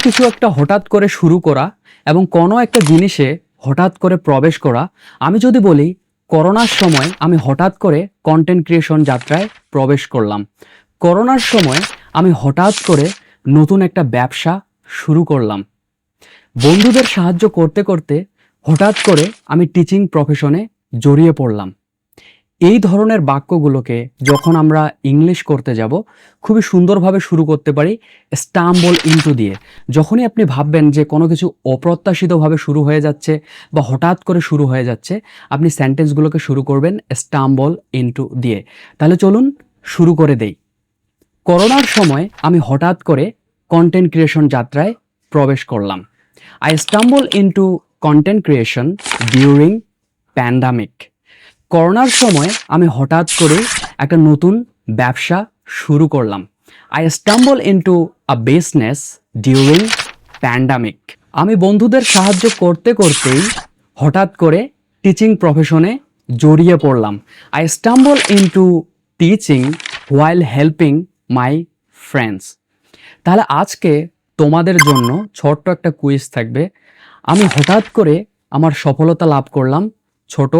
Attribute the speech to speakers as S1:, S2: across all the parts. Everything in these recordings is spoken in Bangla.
S1: কিছু একটা হঠাৎ করে শুরু করা এবং কোনো একটা জিনিসে হঠাৎ করে প্রবেশ করা। আমি যদি বলি করোনার সময় আমি হঠাৎ করে কন্টেন্ট ক্রিয়েশন যাত্রায় প্রবেশ করলাম। করোনার সময় আমি হঠাৎ করে নতুন একটা ব্যবসা শুরু করলাম। বন্ধুদের সাহায্য করতে করতে হঠাৎ করে আমি টিচিং প্রফেশনে জড়িয়ে পড়লাম। এই ধরনের বাক্যগুলোকে যখন আমরা ইংলিশ করতে যাব খুবই সুন্দরভাবে শুরু করতে পারি স্টাম্বল ইনটু দিয়ে। যখনই আপনি ভাববেন যে কোনো কিছু অপ্রত্যাশিতভাবে শুরু হয়ে যাচ্ছে বা হঠাৎ করে শুরু হয়ে যাচ্ছে, আপনি সেন্টেন্সগুলোকে শুরু করবেন স্টাম্বল ইনটু দিয়ে। তাহলে চলুন শুরু করে দেই। করোনার সময় আমি হঠাৎ করে কন্টেন্ট ক্রিয়েশন যাত্রায় প্রবেশ করলাম। I stumble into content creation during pandemic. করোনার সময় আমি হঠাৎ করে একটা নতুন ব্যবসা শুরু করলাম। I stumble into a business during pandemic. আমি বন্ধুদের সাহায্য করতে করতেই হঠাৎ করে টিচিং প্রফেশনে জড়িয়ে পড়লাম। I stumble into teaching while helping my friends. তাহলে আজকে তোমাদের জন্য ছোট্ট একটা কুইজ থাকবে। আমি হঠাৎ করে আমার সফলতা লাভ করলাম ছোট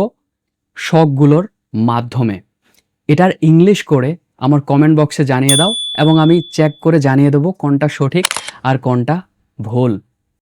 S1: শখগুলোর মাধ্যমে। এটার ইংলিশ করে আমার কমেন্ট বক্সে জানিয়ে দাও এবং আমি চেক করে জানিয়ে দেবো কোনটা সঠিক আর কোনটা ভুল।